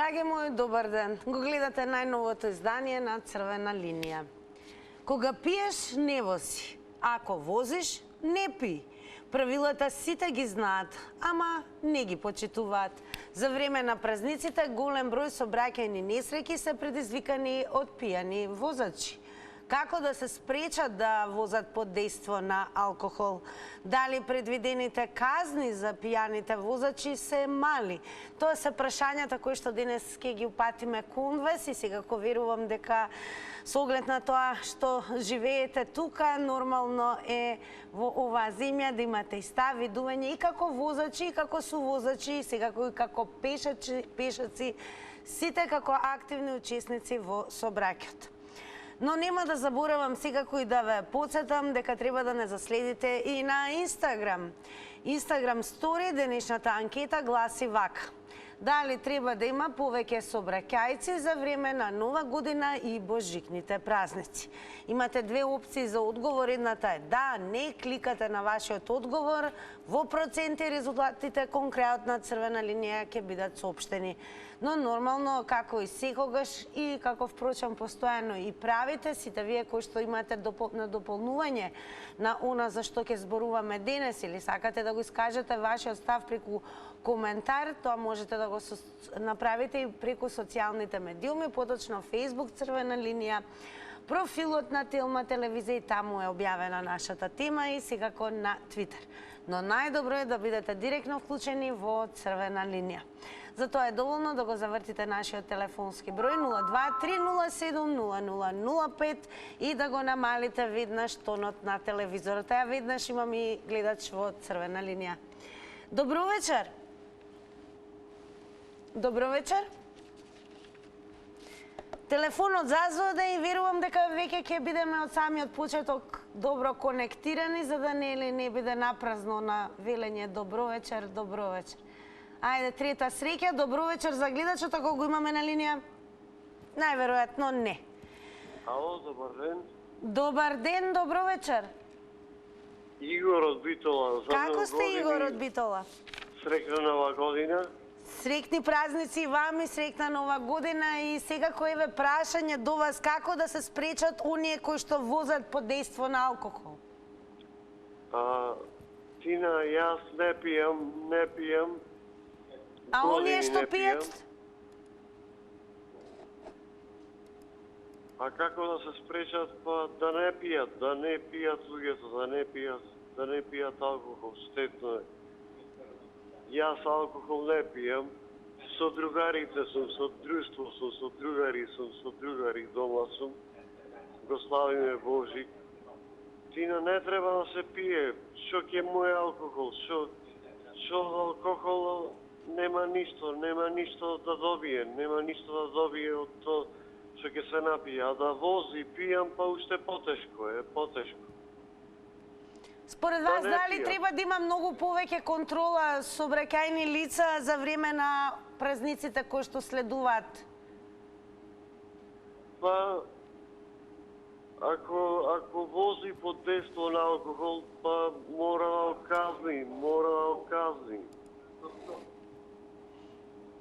Драги мои, добар ден. Го гледате најновото издание на Црвена линија. Кога пиеш, не вози. Ако возиш, не пи. Правилата сите ги знаат, ама не ги почитуваат. За време на празниците голем број сообраќајни несреќи се предизвикани од пијани возачи. Како да се спречат да возат под дејство на алкохол? Дали предвидените казни за пијаните возачи се мали? Тоа се прашањата кои што денес ќе ги упатиме кон вас и секако верувам дека со оглед на тоа што живеете тука, нормално е во оваа земја да имате и став, видување и како возачи, и како сувозачи, и секако и како пешаци, сите како активни учесници во сообраќајот. Но нема да заборавам секако и да ве потсетам дека треба да не заследите и на Инстаграм. Инстаграм стори денешната анкета гласи вака: дали треба да има повеќе сообраќајци за време на Нова година и божикните празници? Имате две опции за одговор. Едната е да, не, кликате на вашиот одговор. Во проценти резултатите кон крајот на Црвена линија ќе бидат соопштени. Но нормално, како и секогаш и како впрочем постојано и правите, сите вие кои што имате на дополнување на она за што ќе зборуваме денес или сакате да го искажете вашиот став преку коментар, тоа можете да го направите и преку социјалните медиуми, поточно Facebook Црвена линија, профилот на Телма телевизија, и таму е објавена нашата тема, и секако на Твитер. Но најдобро е да бидете директно вклучени во Црвена линија. Затоа е доволно да го завртите нашиот телефонски број 02-307-0005 и да го намалите веднаш тонот на телевизорот. Ја веднаш имам и гледач во Црвена линија. Добро вечер. Добро вечер. Телефонот зазвода и верувам дека веќе ќе бидеме од самиот почеток добро конектирани, за да не биде напразно на велење добро вечер, добро вечер. Ајде, трета среќа, добро вечер за гледачот, ако го имаме на линија? Најверојатно не. Ало, добар ден. Добар ден, добро вечер. Игор од Битола. Како сте, Игор од Битола? Среќна нова година. Среќни празници и вам и среќна нова година, и секако еве прашање до вас: како да се спречат оние кои што возат под дејство на алкохол? Тина, јас не пијам. А оние што пијат? А како да се спречат? Па да не пијат луѓето, да не пијат алкохол, штетно е. Јас алкохол не пијам, со другарите сум, со друштво сум, со другари дома сум, го славиме Божик. Тина, не треба да се пие, шо ќе му е алкохол, шо алкохол нема ништо да добие, од тоа што ќе се напие, а да вози, пијам, па уште потешко е. Според вас, дали треба да има многу повеќе контрола сообраќајни лица за време на празниците кои што следуваат? Па, ако вози под дејство на алкохол, па мора да казни.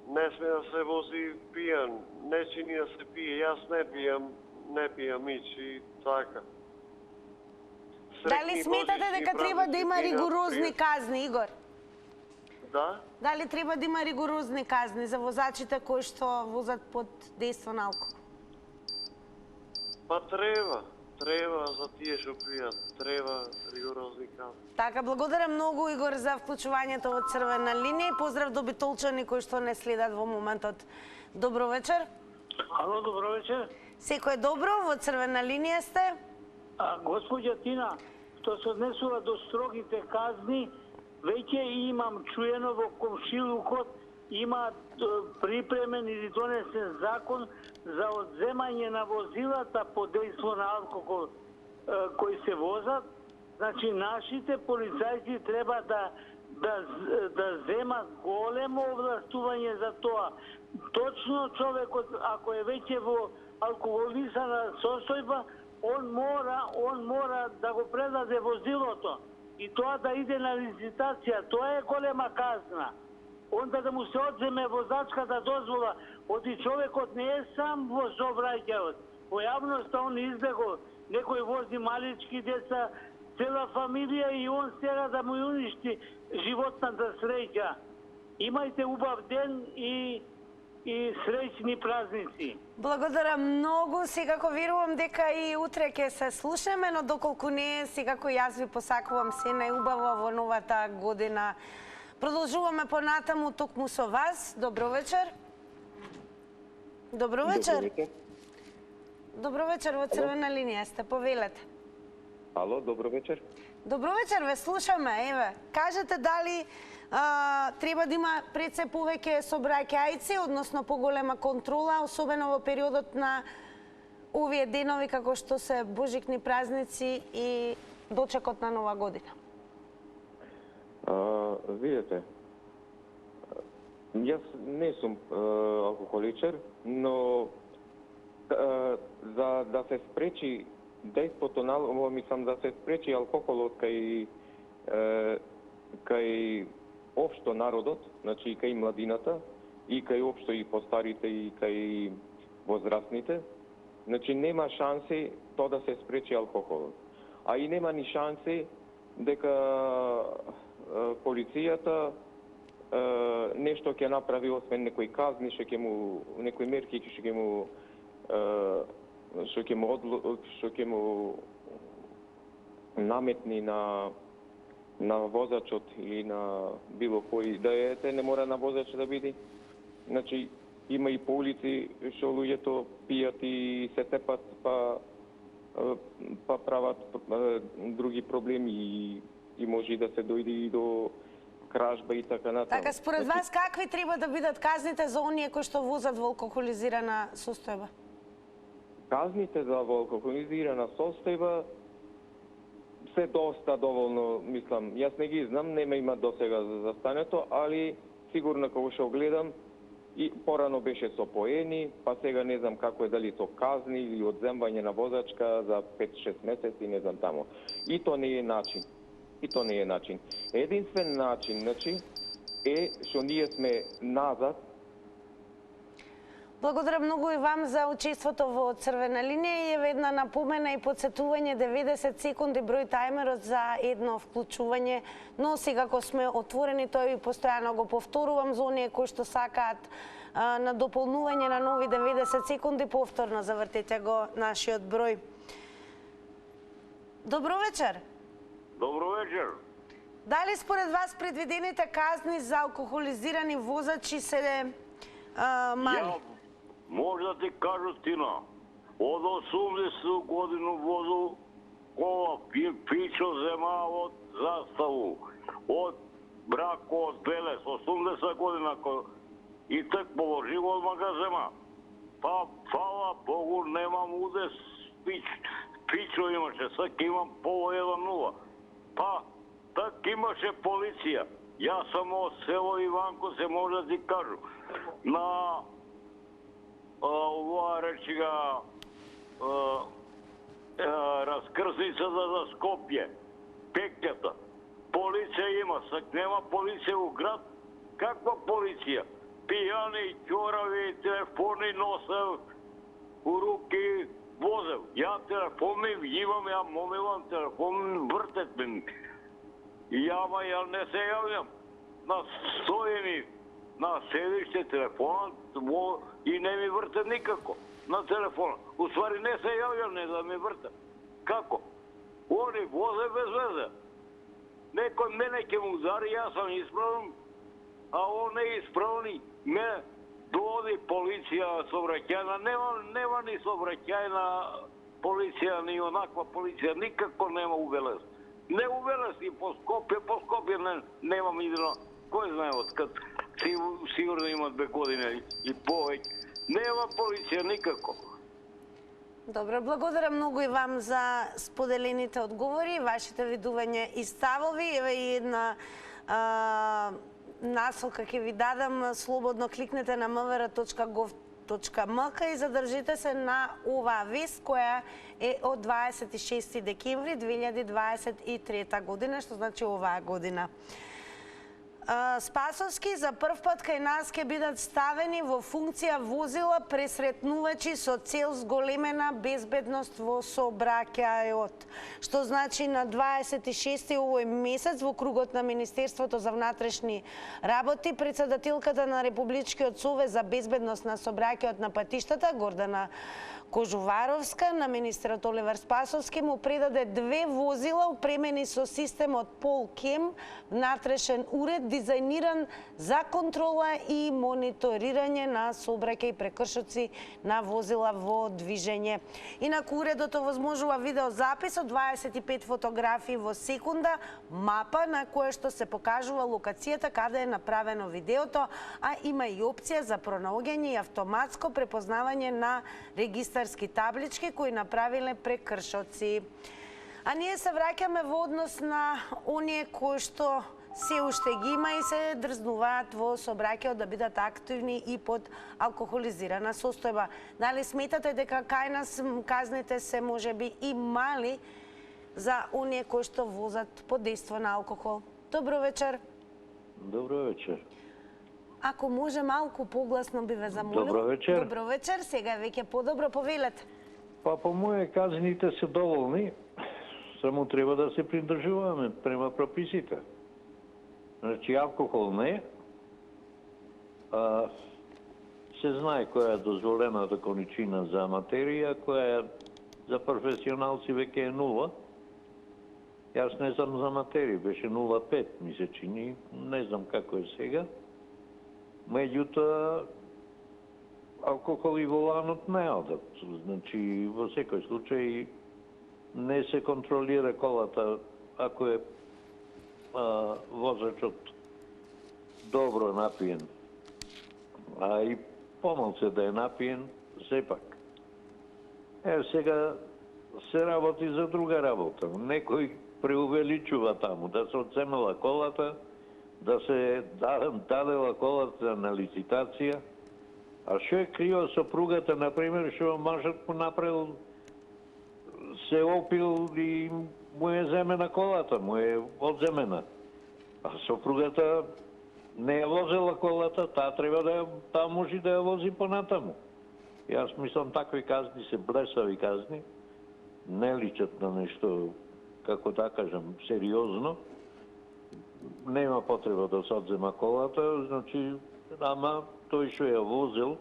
Не сме да се вози пијан, не чини да се пие, јас не пијам ичи, така. Дали сметате дека треба да има ригорозни казни, Игор? Да? Дали треба да има ригорозни казни за возачите кои што возат под дејство на алкохол? Па треба за тие што пијат, треба ригорозни казни. Така, благодарам многу, Игор, за вклучувањето во Црвена линија и поздрав до битолчани кои што не следат во моментот. Добро вечер. Ало, добро вечер. Секој добро, во Црвена линија сте? Господја Тина, што се однесува до строгите казни, веќе имам чуено во комшилукот, има припремен или донесен закон за одземање на возилата под дејство на алкохол кои се возат. Значи, нашите полицајци треба да земат големо овластување за тоа. Точно човекот, ако е веќе во алкохолизана состојба, он мора да го предаде возилото и тоа да иде на лицитација. Тоа е голема казна. онда да му се одземе возачката дозвола. Оти човекот не е сам во сообраќајот. Во јавноста он избегол, некој вози малички деца, цела фамилија и он сега да му уништи животната среќа. Имајте убав ден и среќни празници. Благодарам многу, секако верувам дека и утре ќе се слушаме, но доколку не, секако јас ви посакувам се најубаво во новата година. Продолжуваме понатаму токму со вас. Добро вечер. Добро вечер. Добро вечер, во црвена линија сте, повелете. Ало, добро вечер. Добро вечер, ве слушаме, еве. Кажете дали треба да има пред се повеќе сообраќајци, односно поголема контрола, особено во периодот на овие денови како што се божикни празници и дочекот на нова година. Видете, јас не сум алкохоличар, но за да се спречи дејството на, мислам да се спречи алкохолот кај општо народот, значи и кај младината, и кај општо и постарите, и кај возрастните, значи нема шанси тоа да се спречи алкохолот. А и нема ни шанси дека полицијата нешто ќе направи, освен некои казни, некои мерки што ќе му наметни на возачот или на било кој да е, не мора на возач да биде. Значи има и по улици што луѓето пијат и се тепат па прават други проблеми и може да се дојде и до кражба и така натаму. Така, според вас, какви треба да бидат казните за оние кои што возат во алкохолизирана состојба? Казните за во алкохолизирана состојба се доста доволно, мислам. Јас не ги знам, нема има досега за застането, али сигурно кога што гледам, и порано беше со поени, па сега не знам како е, дали со казни или одземвање на возачка за 5-6 месеци, не знам тамо. И то не е начин. Единствен начин, значи, е што ние сме назад. Благодарам многу и вам за учеството во црвена линија и една напомена и подсетување 90 секунди број тајмерот за едно вклучување, но секако сме отворени, тој и постојано го повторувам за оние кои што сакаат на дополнување на нови 90 секунди, повторно завртете го нашиот број. Добро вечер. Добро вечер. Дали според вас предвидените казни за алкохолизирани возачи се мали? Ја може да ти кажу стина. Од 80 годину возу кола пичо зема од Заставу, од Брако, од Белес, 80 година и тек положи одма га зема. Па, фала Богу, немам удес пичо имаше, сак имам поло 1-0. Па, так имаше полиција. Јас сам од село Иванко, се може да ти кажу. На оваа речига раскрсницата за Скопје, пеќата. Полиција има, сак нема полиција у град. Каква полиција? Пијани, ќорави, телефони носев, у руки возев. Ја телефон ми имам, ја момилам телефон, вртет ми. Ја не се јавljam. Стои на седиште телефонот и не ми врте никако на телефона. Уствари не се јавljam, не да ми врте. Како? Они возе без везе. Некој мене ќе му удари, јас сам исправен, а он не исправни. Ме доди полиција сообраќајна, нема ни сообраќајна полиција, ни онаква полиција, никако нема увелез. Не увелез и по Скопје немам идено, кој знае откад, сигурно имат 2 години и повеќе. Нема полиција никако. Добро, благодарам многу и вам за споделените одговори, вашите видување и ставови. Еве и една насока ќе ви дадам, слободно кликнете на mvr.gov.mk и задржите се на оваа вест која е од 26 декември 2023 година, што значи оваа година. Спасовски за прв пат кај нас ќе бидат ставени во функција возила пресретнувачи со цел зголемена безбедност во сообраќајот. Што значи на 26 овој месец во кругот на Министерството за внатрешни работи претседателката на Републичкиот совет за безбедност на сообраќајот на патиштата Гордана Кожуваровска на министерот Оливер Спасовски му предаде 2 возила опремени со системот Полкем, внатрешен уред дизајниран за контрола и мониторирање на сообраќај прекршоци на возила во движење. Инаку уредот овозможува видеозапис од 25 фотографии во секунда, мапа на која што се покажува локацијата каде е направено видеото, а има и опција за пронаоѓање и автоматско препознавање на регистарски таблички кои направиле прекршоци. А ние се враќаме во однос на оние кои што се уште ги има и се дрзнуваат во сообраќајот да бидат активни и под алкохолизирана состојба. Дали сметате дека кај нас казните се можеби и мали за оние кои што возат под дејство на алкохол? Добро вечер. Добро вечер. Ако може малку погласно би ве замолил. Добро вечер. Добро вечер, сега веќе подобро, повелете. Па по моје казните се доволни, само треба да се придржуваме према прописите. Значи алкохол не, се знае која е дозволената количина за материја, која е за професионалци веќе е 0. Јас не знам за материја, беше 0,5 ми се чини, не знам како е сега. Меѓутоа, алкохол и воланот не одат. Значи, во секој случај не се контролира колата ако е возачот добро напиен. А и помалце да е напиен, сепак. Сега се работи за друга работа. Некој преувеличува таму, да се одземела колата, да се дадела колата на лицитација. А што е криво сопругата, например, што мажот му направил, се опил и му е земена колата, му е одземена. А сопругата не е возела колата, таа може да ја вози понатаму. Јас мислам, такви казни се блесави казни, не личат на нешто, како да кажам, сериозно. Нема потреба да се одзема колата, значи, ама тој што ја возил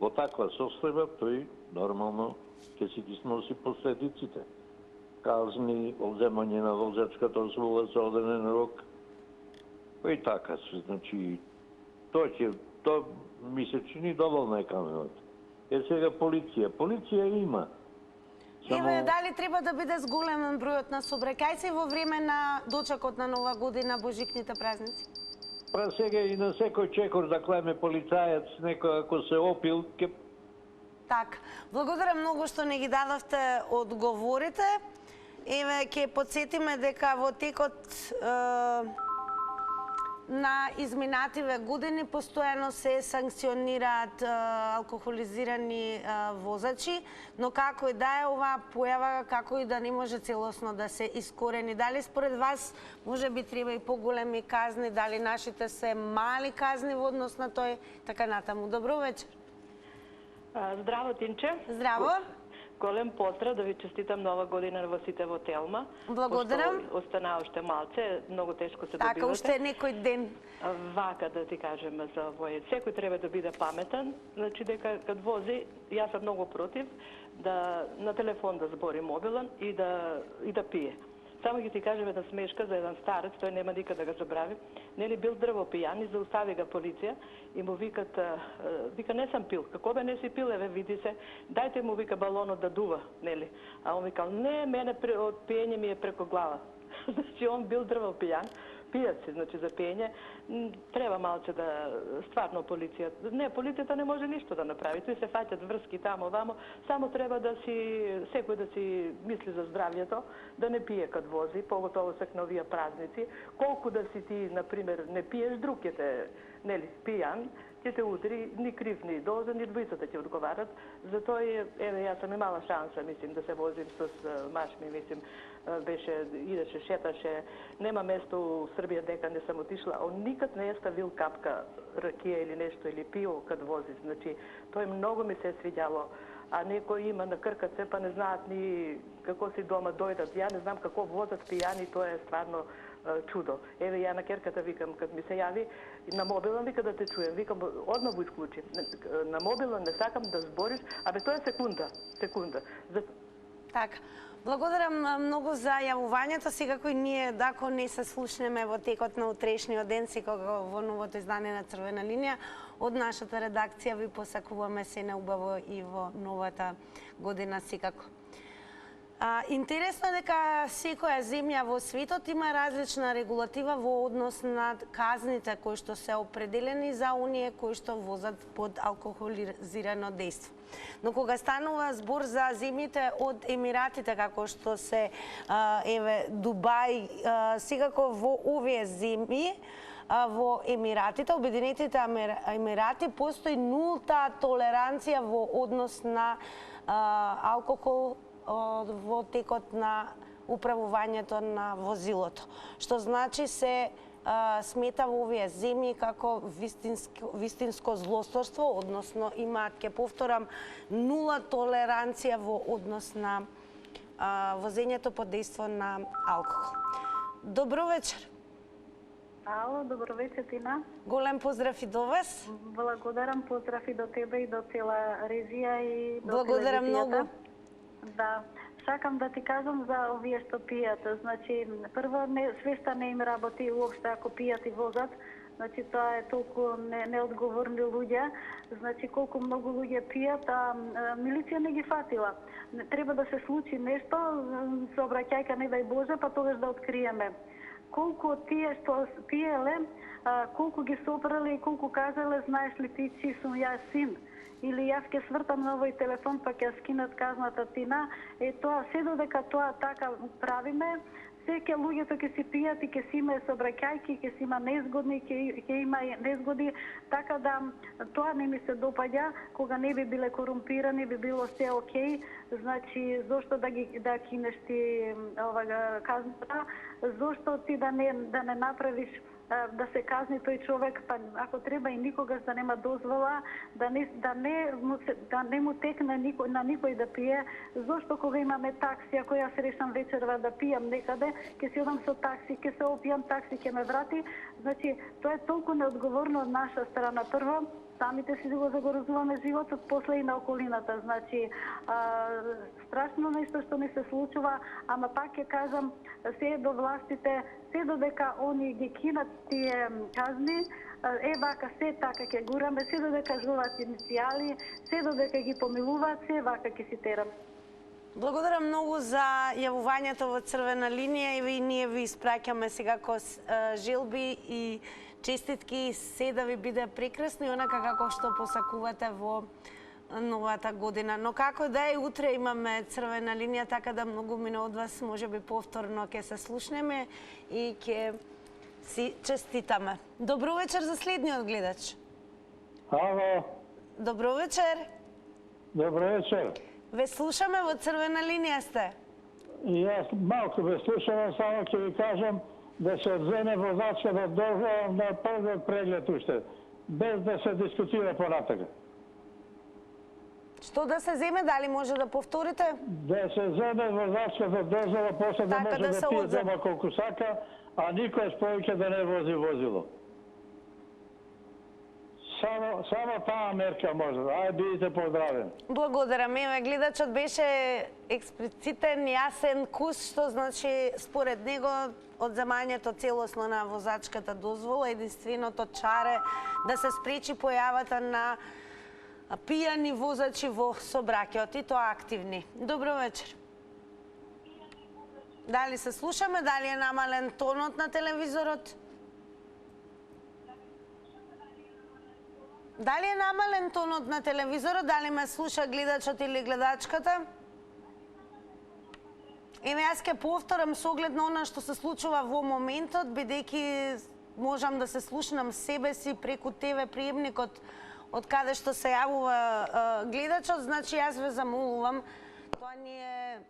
во таква состојба, тој нормално ќе си ги сноси последиците. Казни, одземање на возачка дозвола за одреден рок. И така се, значи, тоа ми се чини доволна е камената. Сега полиција. Полиција има. Еве, дали треба да биде зголемен бројот на сообраќајци во време на дочекот на Нова година, божикните празници? Па сега и на секој чекор да клеме полицаец, некој ако се опил, ке... Так, благодарам многу што не ги дадовте одговорите. Еве, ќе подсетиме дека во текот на изминативе години постојано се санкционираат алкохолизирани возачи, но како и да е оваа појава, како и да не може целосно да се искорени. Дали според вас може би треба и поголеми казни, дали нашите се мали казни во однос на тој, така натаму. Добро вечер. Здраво, Тинче. Здраво. Голем поздрав, да ви честитам Нова година во сите во Телма. Благодарам. Пошто остана уште малце, многу тешко се добивате. Така, уште некој ден. Вака да ти кажем за овој. Секој треба да биде паметен, значи дека кад вози, јас сум многу против да на телефон да збори мобилен и да пие. Само ќе ти кажем една смешка за еден старец, тој нема никаде да го забрави. Нели бил дрво пијан и заустави го полиција и му викат, вика не сам пил. Како бе не си пил, еве види се, дајте му вика балонот да дува, нели. А он викал не, мене од пиење ми е преко глава. Значи он бил дрво пијан. Пијат се, значи за пиење, треба малце да, стварно полиција, не, полицијата не може ништо да направи, тој се фаќат врски тамо, вамо, само треба да си, секој да си мисли за здравјето, да не пие кад вози, поготово сак на овие празници, колку да си ти, например, не пиеш, друг ќе те, нели, пијан, ќе те удри, ни крив, ни должен, ни двојцата ќе одговарат. Затоа еве јас сам имала шанса, мислим, да се возим с маш ми, мислим, идеше, шеташе, нема место у Србија дека не сам отишла, он никад не е ставил капка ракија или нешто, или пио кад вози. Значи, тој многу ми се свиѓало. А некои има на кркаце, па не знаат ни како си дома дојдат. Ја не знам како возат пијани, тоа е стварно чудо. Еве ја на керката викам, кад ми се јави, на мобилон вика да те чуем, викам одмah го исклучи. На мобилон не сакам да збориш, абе тоа е секунда. Така. Благодарам многу за јавувањето. Секако и ние, дако не се слушнеме во текот на утрешниот ден, секако во новото издание на Црвена линија, од нашата редакција ви посакуваме се наубаво и во новата година секако. Интересно е дека секоја земја во светот има различна регулатива во однос на казните кои што се определени за оние кои што возат под алкохолизирано дејство. Но кога станува збор за земјите од Емиратите, како што се еве Дубај, секако во овие земји, во Емиратите, Обединетите Емирати, постои нулта толеранција во однос на алкохол во текот на управувањето на возилото. Што значи се смета во овие земји како вистинско злосторство, односно имаат, ќе повторам, нула толеранција во однос на возењето под дејство на алкохол. Добро вечер. Ало, добро вечер, Тина. Голем поздрав и до вас. Благодарам, поздрав и до тебе и до цела режија и до Благодарам многу. Да, сакам да ти кажам за овие што пијат. Значи, прво, свеста не им работи уопште ако пијат и возат. Значи, тоа е толку неодговорни луѓе. Значи, колку многу луѓе пијат, а милиција не ги фатила. Треба да се случи нешто, сообраќајка, не дај Боже, па тогаш да откриеме. Колку тие што пиеле, колку ги сопрале и колку кажале, знаеш ли ти чи сум јас син? Или јас ќе свртам на овој телефон па ќе скинат казната, Тина. Тоа, се додека тоа така правиме, секе луѓето ќе си пијат и ќе си има сообраќајки, ќе си има незгодни, ќе има незгоди, така да тоа не ми се допаѓа. Кога не би биле корумпирани, би било се окей. Значи, зошто да кинеш ти казната, зошто ти да не направиш да се казни тој човек, па ако треба и никогаш да нема дозвола, да не му текне на никој да пие. Зошто кога имаме такси, ако јас решам вечерва да пијам некаде, ќе си одам со такси, ќе се опијам, такси ќе ме врати. Значи, тоа е толку неодговорно од наша страна. Прво, самите си го загорозуваме животот, после и на околината. Значи, страшно нешто што не се случува, ама пак ќе кажам, се до властите, се додека они ги кинат тие казни, вака се така ќе гураме, се додека жуваат иницијали, се додека ги помилуваат, се вака ќе си терам. Благодарам многу за јавувањето во Црвена линија и ние ви испраќаме секако желби и честитки, се да ви биде прекрасно и онака како што посакувате во новата година. Но како да е, утре имаме Црвена линија, така да многу мина од вас можеби повторно ќе се слушнеме и ќе си честитаме. Добро вечер за следниот гледач. Ало. Добро вечер. Добро вечер. Ве слушаме, во Црвена линија сте. Јас малку ве слушам, само ќе ви кажам да се одземе возачката дозвола на првиот преглед уште, без да се дискутира понатака. Што да се земе, дали може да повторите? Да се земе возачката дозвола, после да може да пие дома колку сака, а никој повеќе да не вози возило. Само таа мерка може. Ајде, бидите поздравени. Благодарам. Еве, гледачот беше експлицитен, јасен кус, што значи според него одземањето целосно на возачката дозвола, единственото чаре да се спречи појавата на пијани возачи во сообраќајот, и тоа активни. Добро вечер. Дали се слушаме? Дали е намален тонот на телевизорот? Дали е намален тонот на телевизорот? Дали ме слуша гледачот или гледачката? Еве, јас ќе повторам со оглед на она што се случува во моментот, бидејќи можам да се слушнам себе си преку ТВ приемникот од каде што се јавува гледачот, значи јас ве замолувам, тоа ни е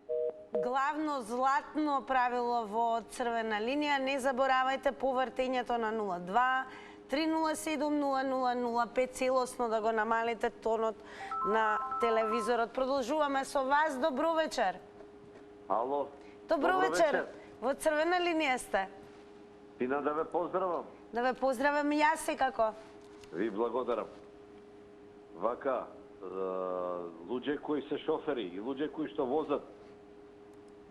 главно златно правило во црвена линија. Не заборавајте повртењето на 02 307 0005, целосно да го намалите тонот на телевизорот. Продолжуваме со вас. Добро вечер. Ало. Добро вечер. Во црвена линија сте. Тина, да ве поздравам. Да ве поздравам и јас секако. Ви благодарам. Вака, луѓе кои се шофери и луѓе кои што возат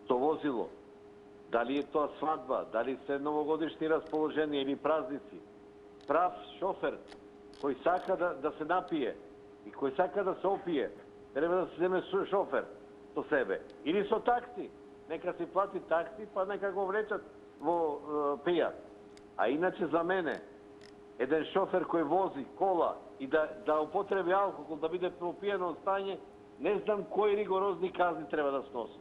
со возило, дали е тоа свадба, дали се новогодишни расположенија или празници, прав шофер кој сака да се напие и кој сака да се опие, треба да се земе шофер со себе. Или со такси. Нека си плати такси, па нека го влечат во пијат. А иначе за мене, еден шофер кој вози кола и да употреби алкохол, да биде пропиено стање, не знам кои ригорозни казни треба да сноси.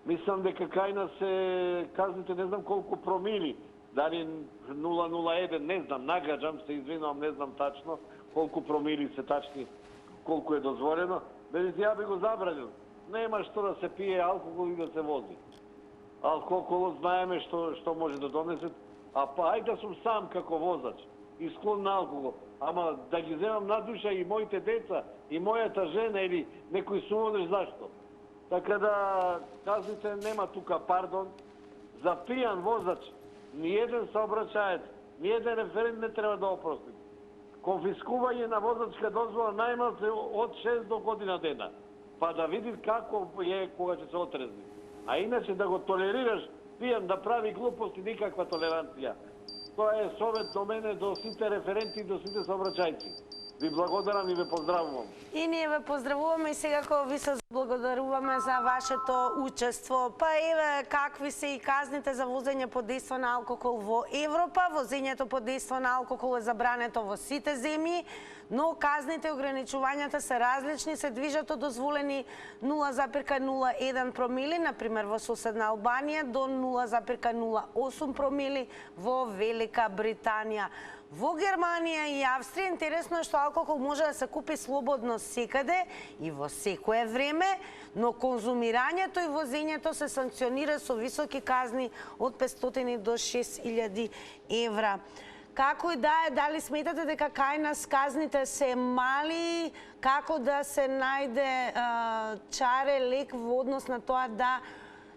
Мислам дека кај нас се казните не знам колку промили, дали 0,01, не знам, нагаđам се, извинувам, не знам тачно колку промили се тачни, колку е дозволено. Меѓутоа ја би го забранил. Нема што да се пие алкохол и да се вози. Алкохолот знаеме што може да донесе, а па ајде да сум сам како возач и склон на алкохол, ама да ги земам на душа и моите деца, и мојата жена или некој сумодеш, зашто? Така да казните нема тука пардон. За пијан возач ниеден сообраќаец, ниеден референт не треба да опрости. Конфискување на возачка дозвола најмалце од 6 до година дена, па да види како е кога ќе се отрезни. А иначе да го толерираш пијан да прави глупости, никаква толеранција. Тоа е совет до мене, до сите референти и до сите сообраќајци. Ви благодарам и ве поздравувам. И ние ве поздравуваме и секако ви се благодаруваме за вашето учество. Па еве какви се и казните за возење под дејство на алкохол во Европа. Возењето под дејство на алкохол е забрането во сите земји, но казните и ограничувањата се различни, се движат од дозволени 0,01 промили, например во соседна Албанија, до 0,08 промили во Велика Британија. Во Германија и Австрија интересно е што алкохол може да се купи слободно секаде и во секое време, но конзумирањето и возењето се санкционира со високи казни од 500 до 6000 евра. Како и да е, дали сметате дека кај нас казните се мали, како да се најде чаре лек во однос на тоа да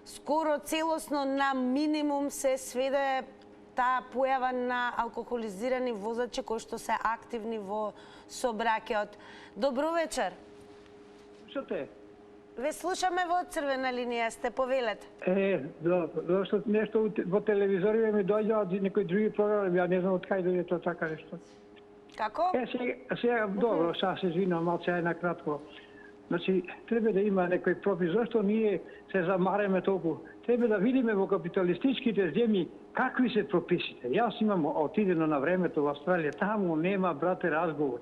скоро целосно на минимум се сведе таа појава на алкохолизирани возачи кои што се активни во сообраќајот. Добро вечер. Слушате? Ве слушаме во црвена линија, сте повелете. Зашто нешто во телевизорите ми доаѓаат некои други програми, ја не знам од кај дојде тоа така нешто. Како? Сега, добро, се извинувам, малце ај накратко. Значи, треба да има некој пропис, зашто ние се замареме толку. Треба да видиме во капиталистичките земји какви се прописите. Јас имам отидено на времето во Австралија, таму нема, брате, разговор.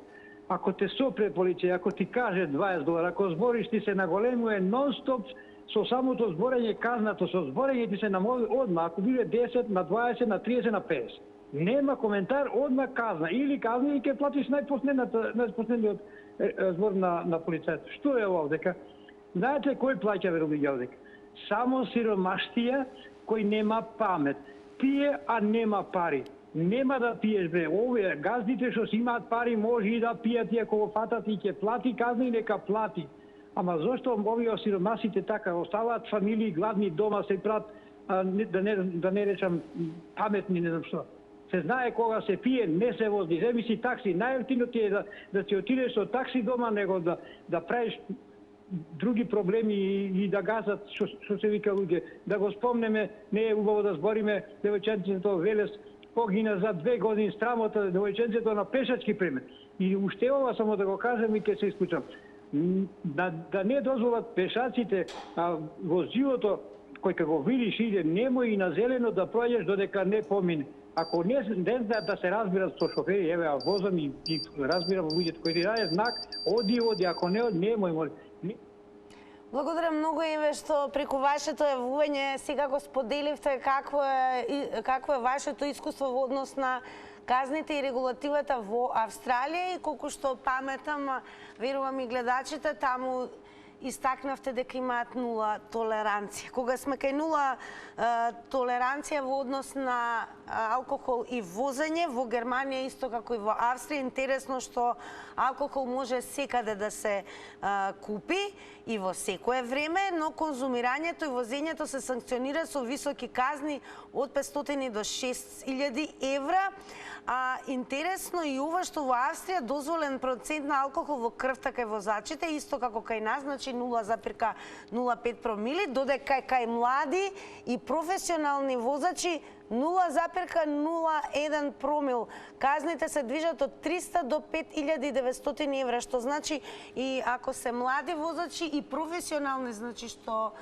Ако те сопре полиција, ако ти каже $20, ако збориш ти се наголемува нон-стоп со самото зборење казнато, со зборење ти се намови одма, ако биде 10, на 20, на 30, на 50. Нема коментар, одма казна. Или казна и ќе платиш најпоследниот збор на полицајот. Што е ова дека? Знаете кој плаќа верувајќи овде? Само сиромаштија кој нема памет. Пие, а нема пари. Нема да пиеш, бре. Овие газдите што си имаат пари може и да пијат и ако го фатат и ќе плати казна и нека плати. Ама зошто овие сиромасите така оставаат фамилии гладни дома се прат да не речам паметни, не знам што. Се знае кога се пие, не се вози, земи си такси. Најевтино ти е да ти отидеш со такси дома, него да правиш други проблеми и да газат, што се вика луѓе. Да го спомнеме, не е убаво да збориме девојченцето Велес, погина за 2 години страмота, девојченцето на пешачки пример. И уште ова само да го кажам и ќе се исклучам. Да не дозволат пешаците возилото, кој кога го видиш иде, немој и на зелено да проđеш додека не помине. Ако не знаат да се разбират со шофери, еве, возам и разбирам луѓето кои ти даде знак, оди, ако не, немој. Благодарам многу Еве што преку вашето јавување сега го споделивте какво е вашето искуство во однос на казните и регулативата во Австралија и колку што паметам, верувам и гледачите, таму истакнавте дека имаат нула толеранција. Кога сме кај нула толеранција во однос на алкохол и возење, во Германија исто како и во Австрија, интересно што алкохол може секаде да се купи и во секое време, но конзумирањето и возењето се санкционира со високи казни од 500 до 6000 евра. Интересно и ова што во Австрија дозволен процент на алкохол во крвта кај возачите, исто како кај нас, значи 0,05 промили, додека кај млади и професионални возачи 0,01 промил. Казните се движат од 300 до 5900 евра, што значи и ако се млади возачи и професионални, значи што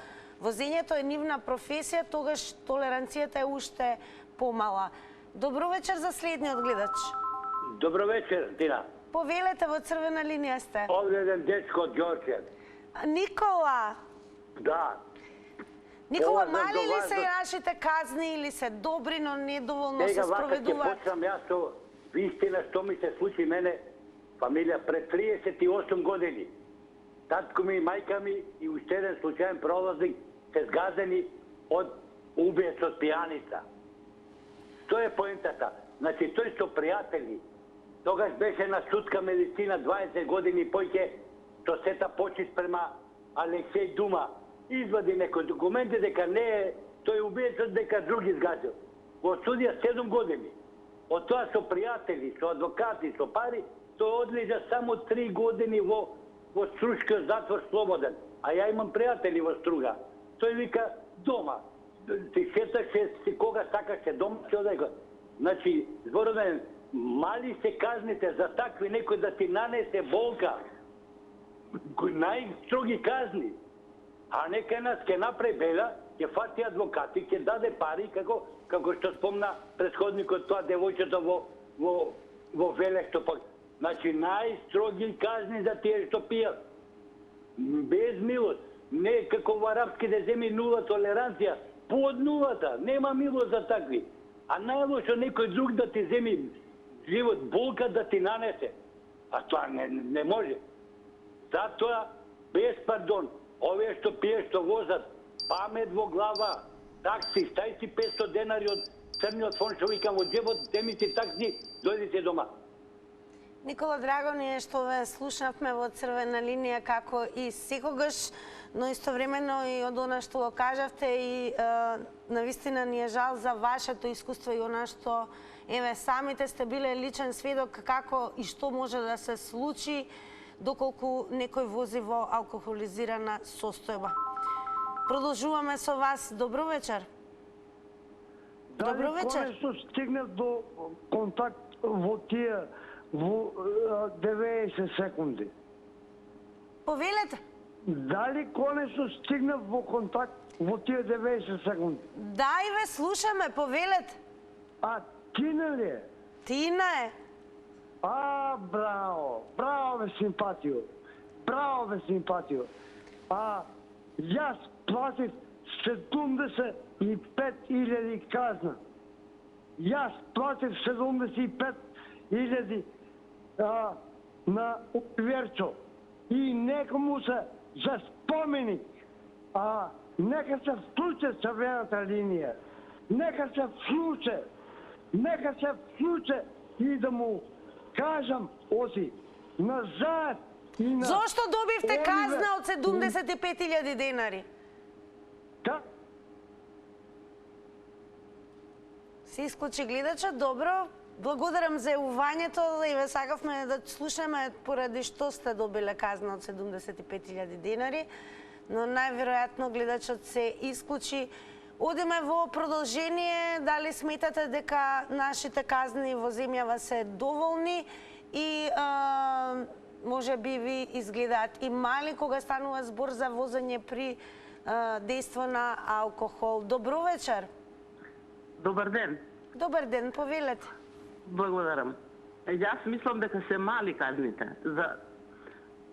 возењето е нивна професија, тогаш толеранцијата е уште помала. Добро вечер за следниот гледач. Добро вечер, Тина. Повелете, во црвена линија сте. Овде еден дечко од Ѓорче. Никола. Да. Никола, мали ли се нашите казни или се добри, но недоволно се спроведуваат? Сега вака ќе почнам јас со вистина што ми се случи мене, фамилија, пред 38 години. Татко ми и мајка ми и уште еден случаен пролазник се сгазени од убиец од пијаница. Тоа е поентата. Значи, тој со пријатели, тогаш беше на судска медицина 20 години појќе со сета почит према Алексеј Дума. Извади некој документи дека не е тој убиецот, дека други сгазил. Во судија 7 години. Од тоа со пријатели, со адвокати, со пари, тој одлежа само 3 години во Струшкиот затвор слободен. А ја имам пријатели во Струга. Тој вика дома. Ти сеташе си кога сакаше дома, ќе одај. Значи, зборуваме, мали се казните за такви некој да ти нанесе болка. Најстроги казни. А нека нас ќе направи беда, ќе фати адвокати, ќе даде пари, како што спомна претходникот, тоа девојчето во Велешто пак. Значи, најстроги казни за тие што пијат. Без милост. Не како во арапските земји нула толеранција. Под нулата. Нема милост за такви. А најлошо некој друг да ти земи живот, болка да ти нанесе. А тоа не може. Затоа, без пардон, овие што пијат, што возат, памет во глава, такси, стај си 500 денари од црниот фонд, што викам од джебот, земите такси, дојдите дома. Никола, драго ни е што ве слушнавме во црвена линија како и секогаш, но истовремено и од она што го кажавте и навистина ни е жал за вашето искуство и она што еве самите сте биле личен сведок како и што може да се случи доколку некој вози во алкохолизирана состојба. Продолжуваме со вас. Добро вечер. Добро вечер. Дали конечно стигнат до контакт во тие во 90 секунди? Повелете. Дали конечно стигнат во контакт во тие 90 секунди? Да, и ве слушаме, повелете. А Тина ли е? Тина е. Браво! Браво бе, симпатио! Браво бе, симпатио! Јас платив 75.000 казна. Јас платив 75.000 на Верчо. И некому се за споменик. Нека се вклуче црвената линија. Нека се вклуче. Нека се вклуче и да му кажам, оси, назад и на... Зошто добивте казна од 75.000 денари? Да. Се исклучи гледачот, добро. Благодарам за јавувањето и ве сакавме да слушаме поради што сте добиле казна од 75.000 денари, но најверојатно гледачот се исклучи. Одиме во продолжение, дали сметате дека нашите казни во земјава се доволни и може би ви изгледаат и мали кога станува збор за возење при дејство на алкохол. Добро вечер. Добар ден. Добар ден, повелете. Благодарам. Јас мислам дека се мали казните за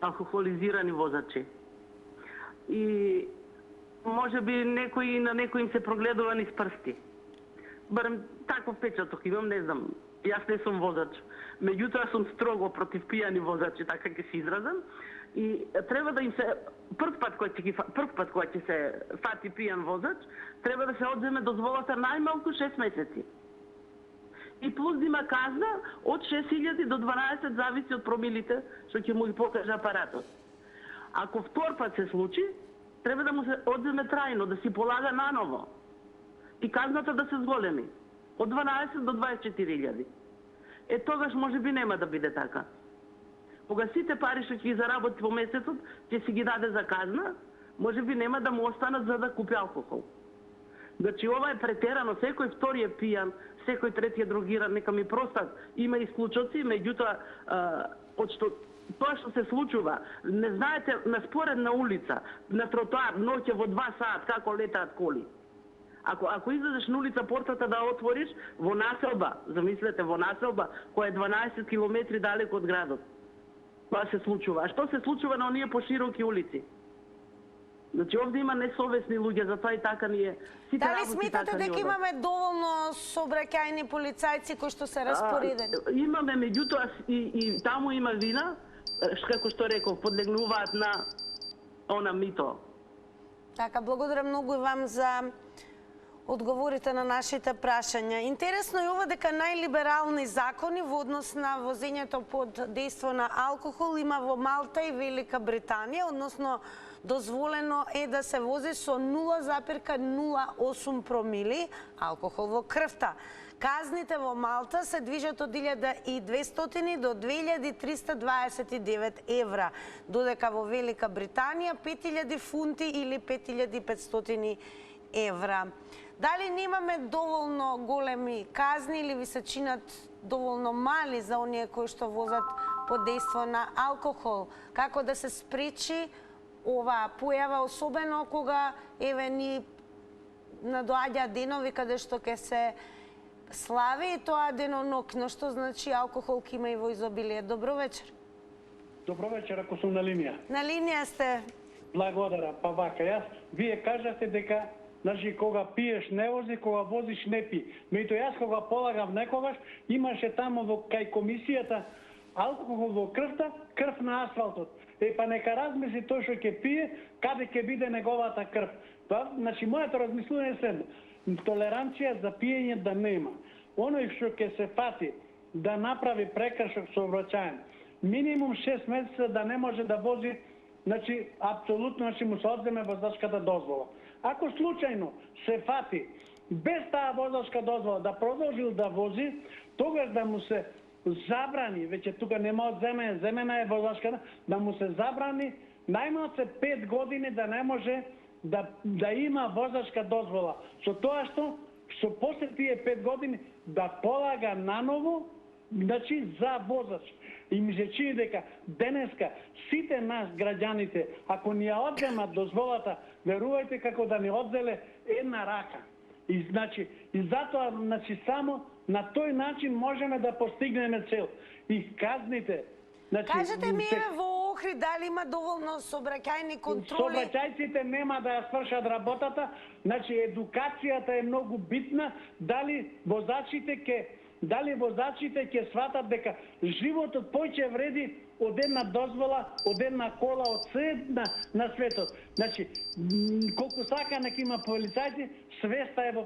алкохолизирани возачи. И може би на некој им се прогледува низ прсти. Барем таков печаток имам, не знам Јас не сум возач. Меѓутоа сум строго против пијани возачи, така ќе се изразам. И треба да им се прв пат кога ќе се фати пијан возач, треба да се одземе дозволата најмалку 6 месеци. И плюс да има казна од 6000 до 12, зависи од промилите што ќе му ги покаже апаратот. Ако втор пат се случи, треба да му се одземе трајно, да си полага наново. И казната да се зголеми. Од 12 до 24.000. Тогаш може би нема да биде така. Кога сите пари што ќе ги заработи по месецот, ќе си ги даде за казна, може би нема да му останат за да купи алкохол. Значи ова е претерано, секој втори е пијан, секој трети е дрогиран, нека ми простат, има исклучоци, меѓутоа тоа што се случува, не знаете на споредна улица, на тротоар, ноќе во 2 саат како летаат коли. Ако излезеш на улица портата да отвориш, во населба, замислете, во населба, која е 12 километри далеко од градот, тоа се случува. А што се случува на оние пошироки улици? Значи, овде има несовесни луѓе, затоа и така ние... Дали сметате дека имаме доволно сообраќајни полицајци кои што се распоредени? Имаме, меѓутоа и таму има вина, како што реков, подлегнуваат на она мито. Така, благодарам многу и вам за одговорите на нашите прашања. Интересно е ова дека најлиберални закони во однос на возењето под дејство на алкохол има во Малта и Велика Британија, односно дозволено е да се вози со 0,08 промили алкохол во крвта. Казните во Малта се движат од 1200 до 2329 евра, додека во Велика Британија 5000 фунти или 5500 евра. Дали немаме доволно големи казни или ви се чинат доволно мали за оние кои што возат под дејство на алкохол? Како да се спречи ова појава, особено кога ни надоаѓа денови каде што ќе се слави и тоа денонокно, што значи алкохол ќе има и во изобилие. Добро вечер. Добро вечер, ако сум на линија. На линија сте. Благодарам. Па вака, вие кажате дека значи, кога пиеш не вози, кога возиш не пи. Меѓутоа јас кога полагам некогаш, имаше таму кај комисијата алкохол во крвта, крв на асфалтот. Па нека размисли тој што ќе пие, каде ќе биде неговата крв. Значи, моето размислување е следно. Толеранција за пиење да нема. Оној што ќе се фати да направи прекршок сообраќаен, минимум 6 месеца да не може да вози, значи, апсолутно му се одземе возачката дозвола. Ако случајно се фати без таа возачка дозвола да продолжил да вози, тогаш да му се забрани, веќе тука нема одземање, земена е возачката, да му се забрани најмалку 5 години да не може да има возачка дозвола. Со тоа што после тие 5 години да полага наново, значи за возач. И ми се чини дека денеска сите нас граѓаните, ако ни ја одземат дозволата, верувајте како да ни одзеле една рака. И затоа само на тој начин можеме да постигнеме цел. И казните... Кажете ми во Охрид дали има доволно сообраќајни контроли? Сообраќајците нема да ја свршат работата, едукацијата е многу битна, дали возачите ќе сватат дека животот поќе вреди од една дозвола, од една кола, од се на светот. Колку сака нека има полицајци, свеста е во...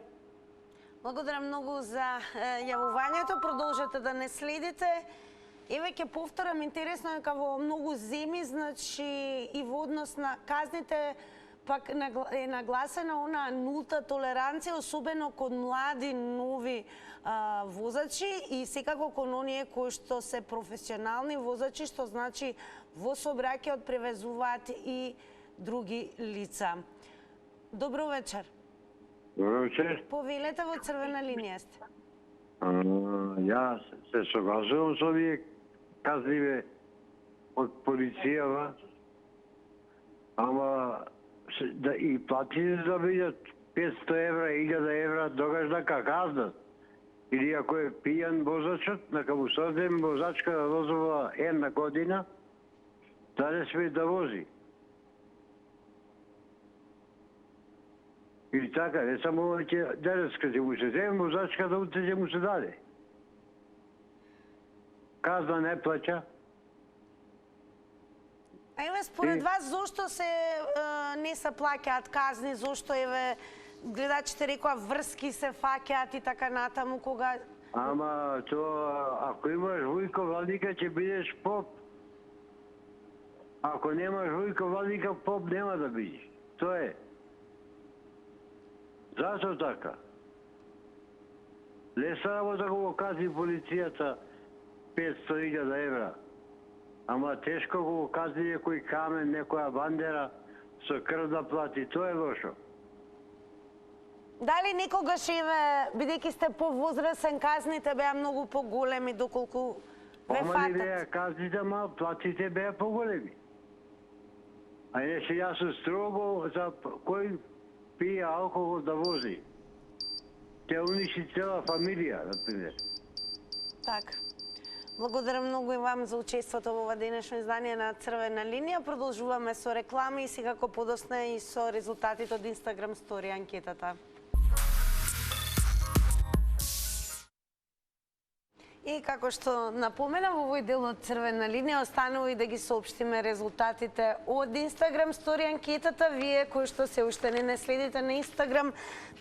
Благодарам многу за јавувањето, продолжете да не следите. Еве ќе повторам, интересно е дека во многу земји, значи и во однос на казните, пак е нагласена она нулта толеранција, особено кон млади, нови возачи и секако кон оние кои што се професионални возачи, што значи во сообраќајот превезуваат и други лица. Добро вечер. Добро вечер. Повелете, во црвена линија сте. Јас се согласувам со овие казливе од полицијава, ама и платите да бидат 500 евра, 1000 евра, тогаш дека казнат. Или ако е пијан возачот, нека му се одземе возачка да дозвола една година, да не сме да вози. Или така, не само денеска ќе му се земе возачка, да утре ќе му се даде. казна не плаќа. Еве, според вас, зошто не се плаќаат казни, зошто еве гледачите рекоа врски се фаќаат и така натаму кога... Ама, ако имаш вујко владика, ќе бидеш поп. Ако немаш вујко владика, поп нема да бидеш. Тоа е. Зашто така? Леса работа го казни полицијата 500.000 евра. Ама тешко го казни некој камен, некоја бандера, со крв да плати. Тоа е лошо. Дали некогаш, еве, бидејќи сте повозрасен, казните беа многу поголеми, доколку ве Ама фатат? не беа казните, ама платите беа поголеми. А иначе јас сум строго за кој пие алкохол да вози. Те униши цела фамилија, например. Така. Благодарам многу и вам за учеството во ова денешно издание на Црвена линија. Продолжуваме со реклами и секако подосна и со резултатите од Instagram стори анкетата. И како што напоменав, овој дел од Црвена линија останува и да ги соопштиме резултатите од Instagram стори анкетата. Вие кои што се уште не следите на Instagram,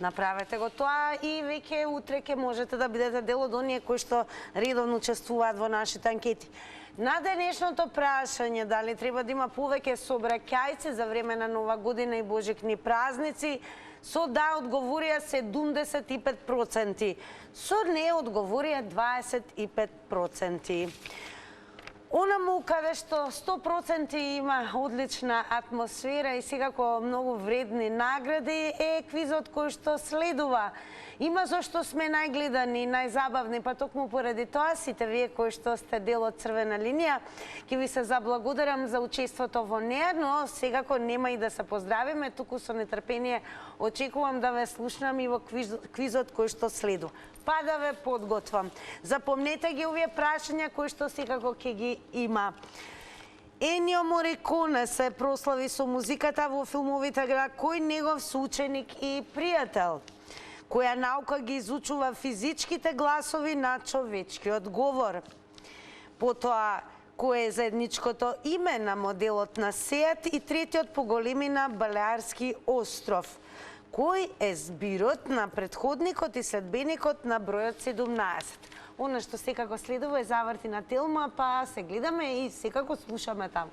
направете го тоа и веќе утре ќе можете да бидете дел од оние кои што редовно учествуваат во нашите анкети. На денешното прашање дали треба да има повеќе сообраќајци за време на Нова година и Божикни празници, со да одговорија 75%, со не одговорија 25%. Онаму каде што 100% има одлична атмосфера и секако многу вредни награди е квизот кој што следува. Има зашто сме најгледани, најзабавни, па токму поради тоа сите вие кои што сте дел од Црвена линија, ќе ви се заблагодарам за учеството во неа, но секако нема и да се поздравиме, туку со нетрпение очекувам да ве слушнам и во квизот кој што следува. Па да ве подготвам. Запомнете ги овие прашања кои што секако ќе ги има. Енио Мориконе се прослави со музиката во филмовите игра кој негов соученик и пријател. Која наука ги изучува физичките гласови на човечкиот говор. Потоа, кој е заедничкото име на моделот на Сеат и третиот по големина Балеарски остров. Кој е збирот на претходникот и следбеникот на бројот 17? Она што секако следува е Заврти на Телма, па се гледаме и секако слушаме таму.